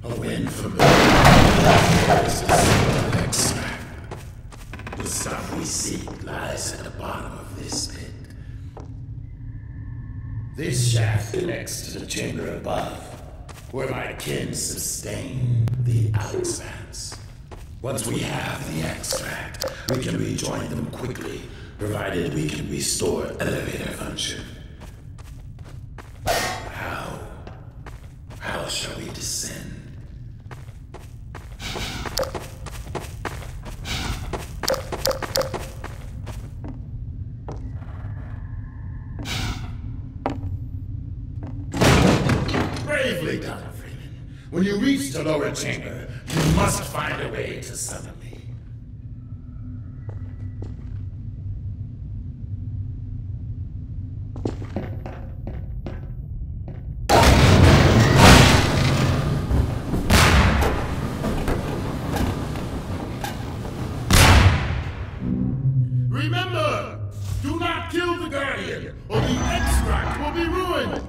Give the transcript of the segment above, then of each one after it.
A wind from the extract. The stuff we seek lies at the bottom of this pit. This shaft connects to the chamber above, where my kin sustain the expanse. Once we have the extract, we can rejoin them quickly, provided we can restore elevator function. How shall we descend? Bravely done, Freeman. When you reach the lower chamber, you must find a way to summon me. Remember, do not kill the Guardian, or the extract will be ruined!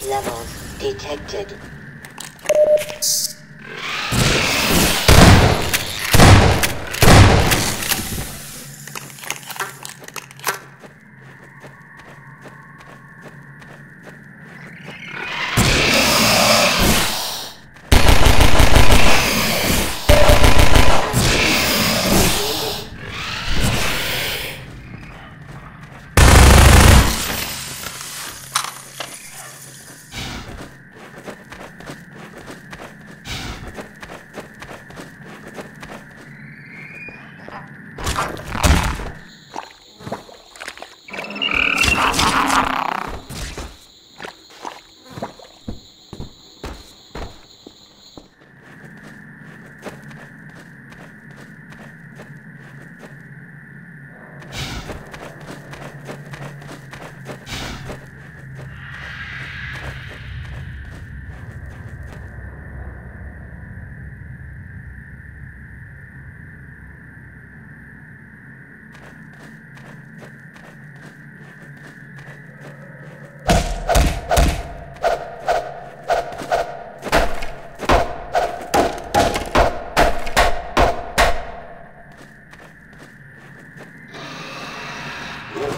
Levels detected. Warning.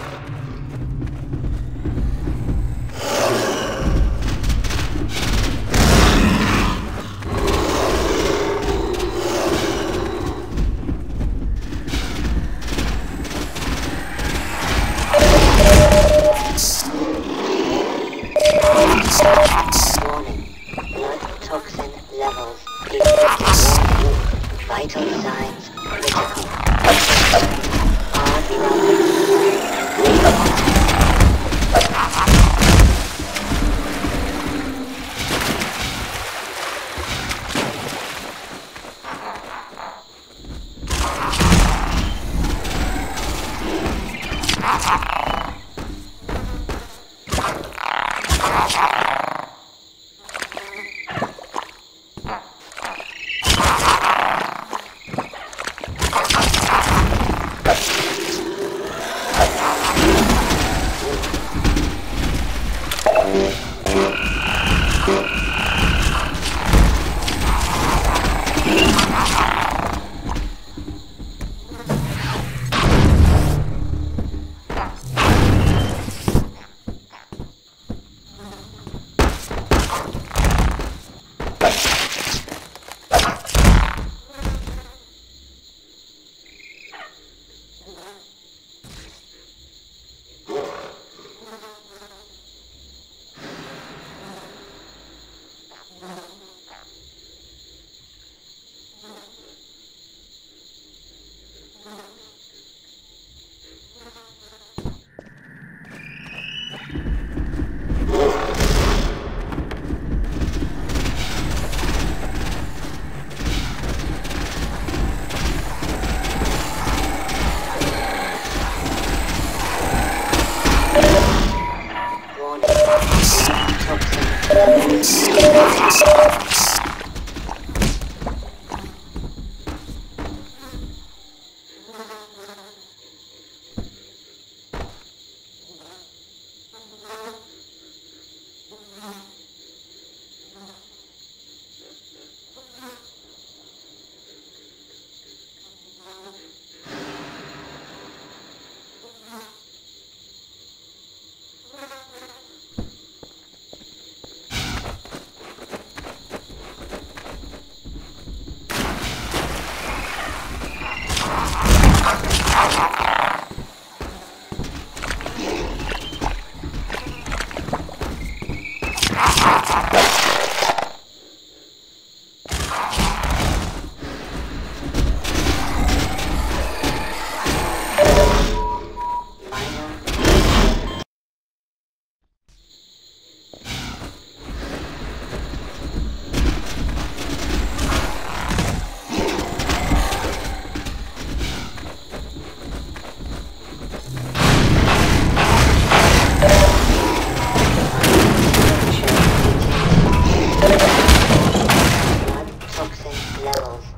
Blood toxin levels detected. Vital signs critical.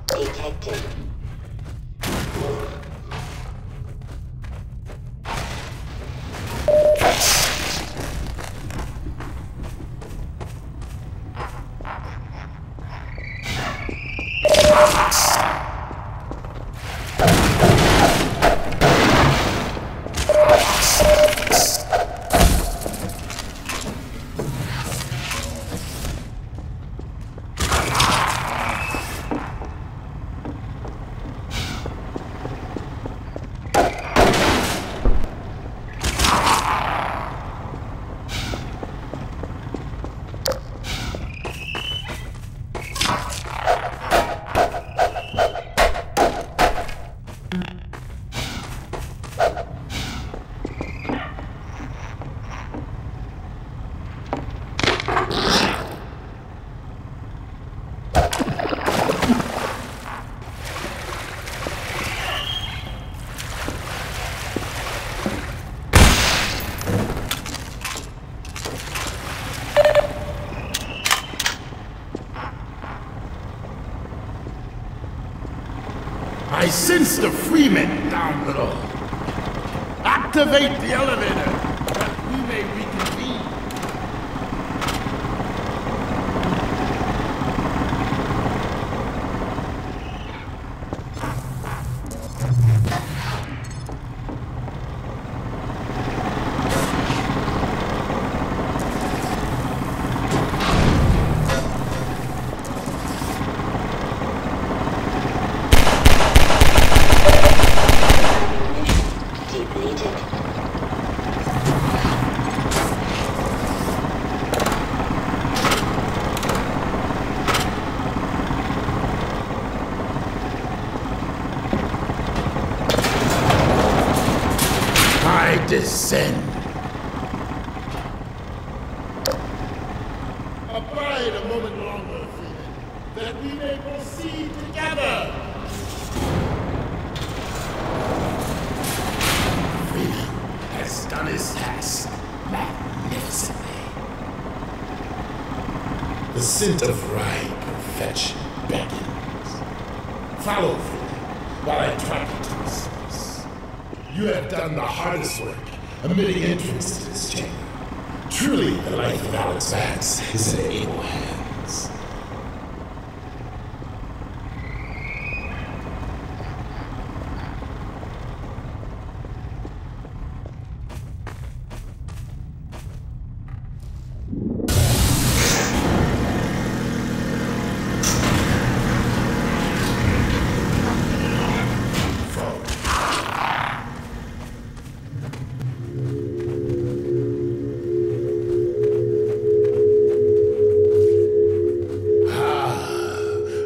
Are erupting. I sense the Freeman down below. Activate the elevator, that we may reconvene. Descend. Abide a moment longer, Freeman, that we may proceed together. Freeman has done his task magnificently. The scent of ripe perfection beckons. Follow Freeman while I track you to the source. You have done the hardest work, admitting entrance to this chamber. Truly, the life of Alex Vance is in able hands.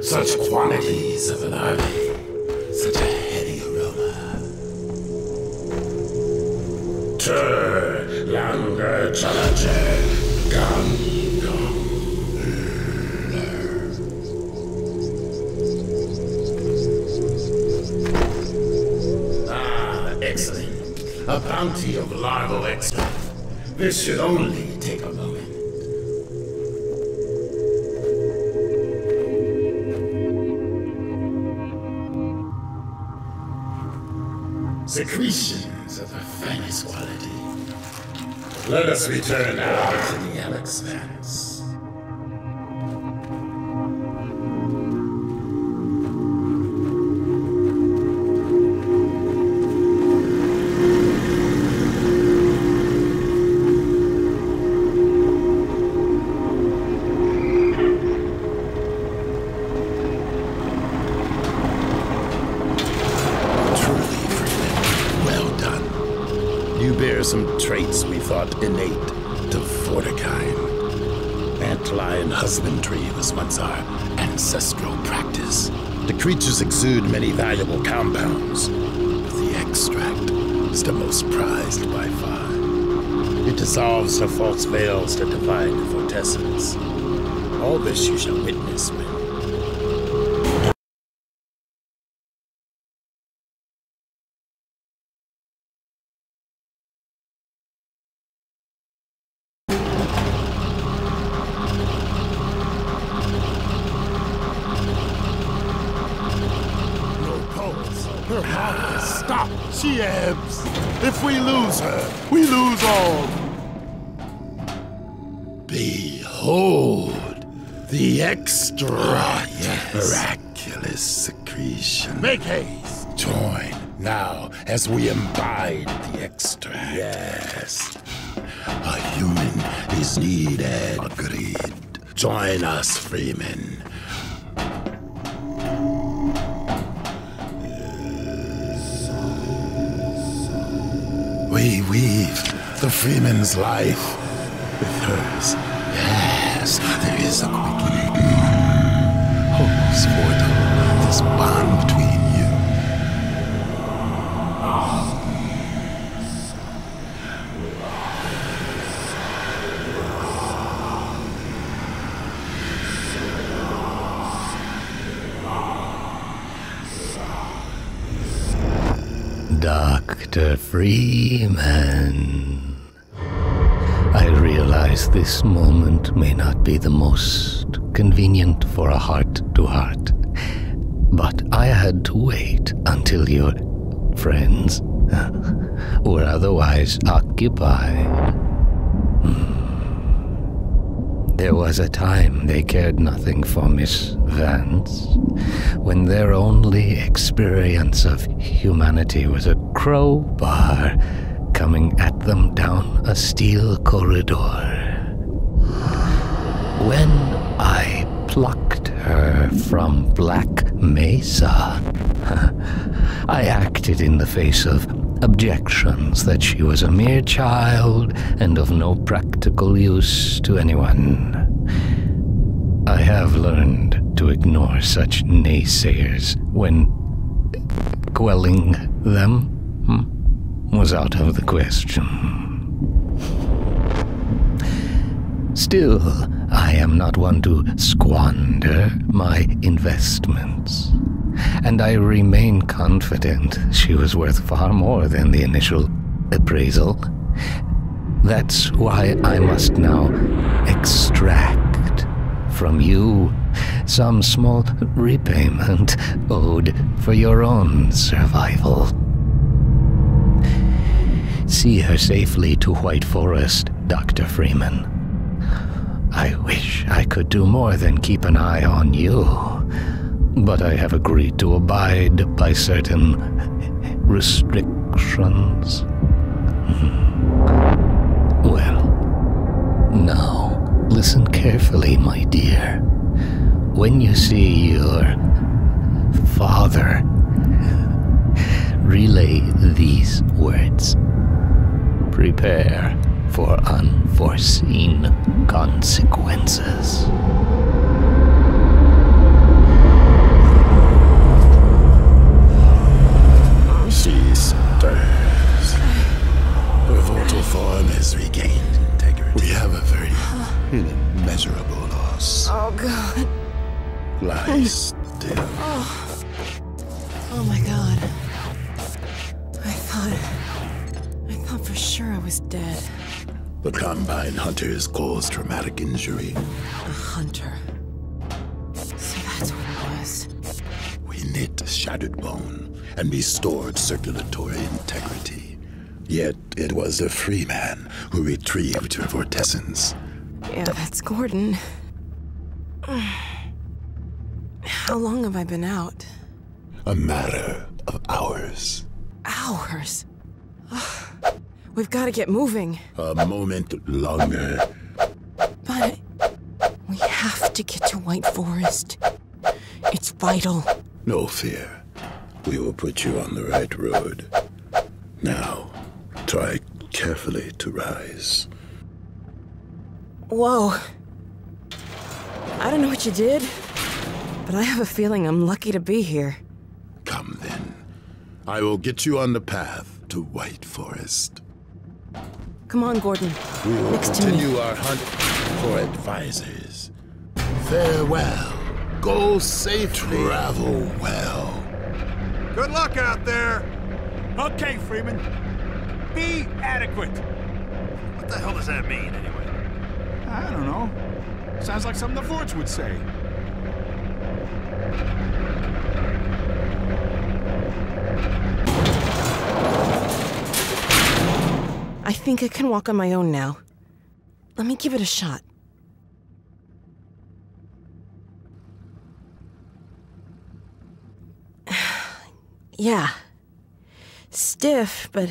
Such quantities of an army, such a heady aroma. Tur langer challenger, excellent. A bounty of larval extract. This should only take a moment. Secretions of the finest quality. Let us return now to the Alex Vance. Some traits we thought innate to Vortigern. Antlion husbandry was once our ancestral practice. The creatures exude many valuable compounds, but the extract is the most prized by far. It dissolves the false veils that divide the vortessence. All this you shall witness when her heart is stopped. She ebbs. If we lose her, we lose all. Behold, the extract. Miraculous secretion. Make haste. Join now as we imbibe the extract. Yes. A human is needed. Agreed. Join us, Freeman. We weave the Freeman's life with hers. Yes, there is a quickening. Holds forth this bond between you. Dr. Freeman, I realize this moment may not be the most convenient for a heart-to-heart, but I had to wait until your friends were otherwise occupied. There was a time they cared nothing for Miss Vance, when their only experience of humanity was a crowbar coming at them down a steel corridor. When I plucked her from Black Mesa, I acted in the face of objections that she was a mere child and of no practical use to anyone. I have learned to ignore such naysayers when quelling them. was out of the question. Still, I am not one to squander my investments, and I remain confident she was worth far more than the initial appraisal. That's why I must now extract from you some small repayment owed for your own survival. See her safely to White Forest, Dr. Freeman. I wish I could do more than keep an eye on you, but I have agreed to abide by certain restrictions. Well, now, listen carefully, my dear. When you see your father, relay these words. Prepare for unforeseen consequences. She stirs. Her vocal form has regained integrity. We have a very immeasurable loss. Oh, God. Lie still. Oh, my God. I thought for sure I was dead. The Combine Hunters caused traumatic injury. A hunter. So that's what it was. We knit shattered bone and restored circulatory integrity. Yet it was a free man who retrieved her vortessence. Yeah, that's Gordon. How long have I been out? A matter of hours. Hours? We've got to get moving. A moment longer. But we have to get to White Forest. It's vital. No fear. We will put you on the right road. Now, try carefully to rise. Whoa. I don't know what you did, but I have a feeling I'm lucky to be here. Come then. I will get you on the path to White Forest. Come on, Gordon. We will Next to me. continue our hunt for advisors. Farewell. Go safely. Travel well. Good luck out there! Okay, Freeman. Be adequate. What the hell does that mean, anyway? I don't know. Sounds like something the Forts would say. I think I can walk on my own now. Let me give it a shot. Yeah. Stiff, but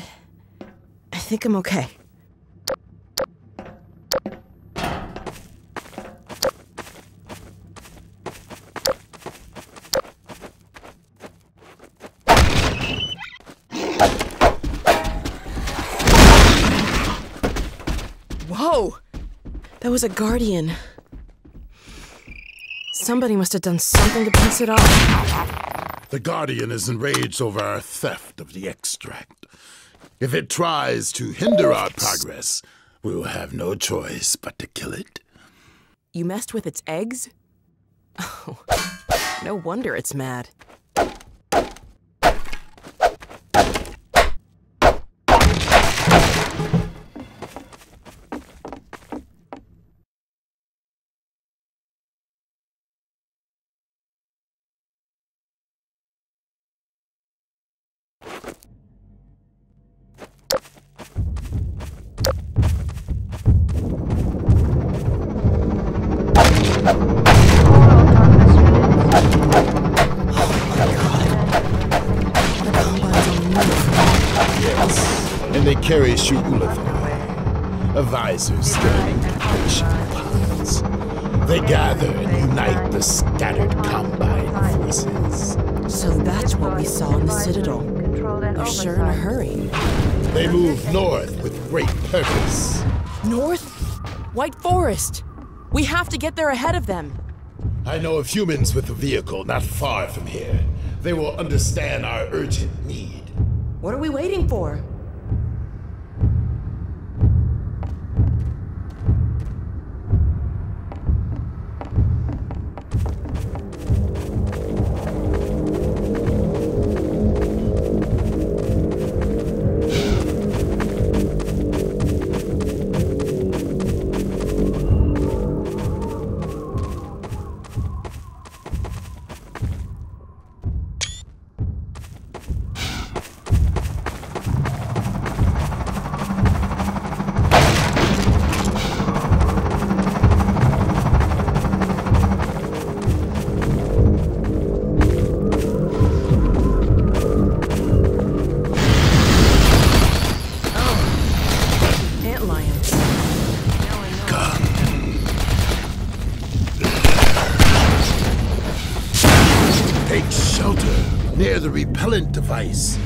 I think I'm okay. Whoa! That was a Guardian. Somebody must have done something to piss it off. The Guardian is enraged over our theft of the extract. If it tries to hinder our progress, we will have no choice but to kill it. You messed with its eggs? Oh, no wonder it's mad. And they carry Shu'ulafar, advisors scanning patient pods. They gather and unite the scattered Combine forces. So that's what we saw in the Citadel. They're sure in a hurry. They move north with great purpose. North? White Forest! We have to get there ahead of them. I know of humans with a vehicle not far from here. They will understand our urgent need. What are we waiting for? antlion. Now I know. Take shelter near the repellent device.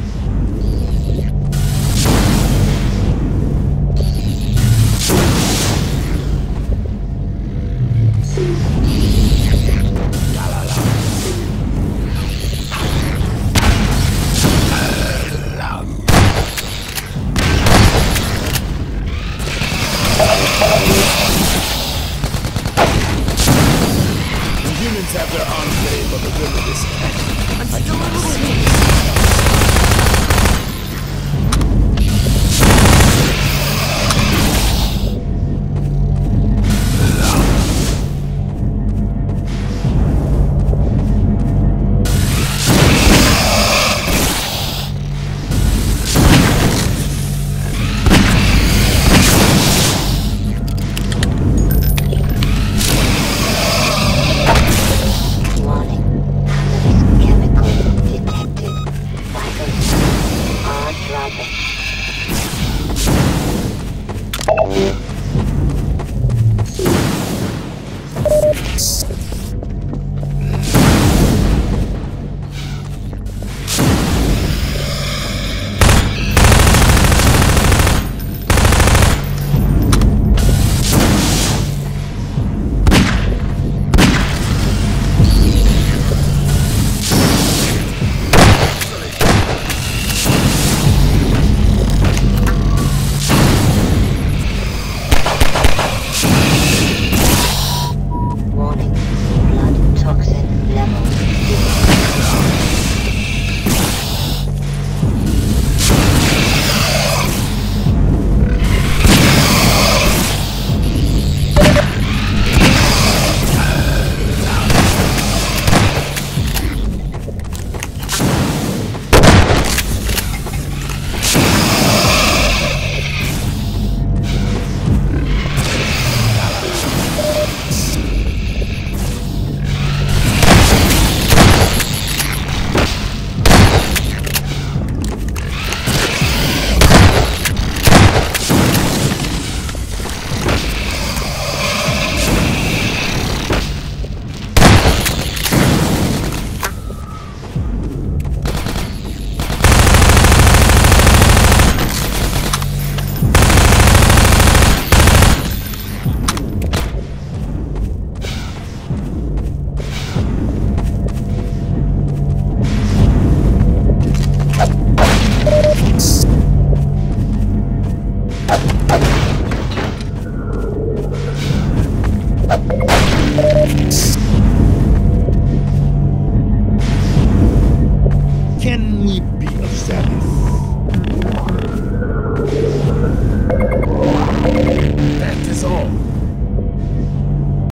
Have their enclave on the rim of this canyon. I'm still a little weak.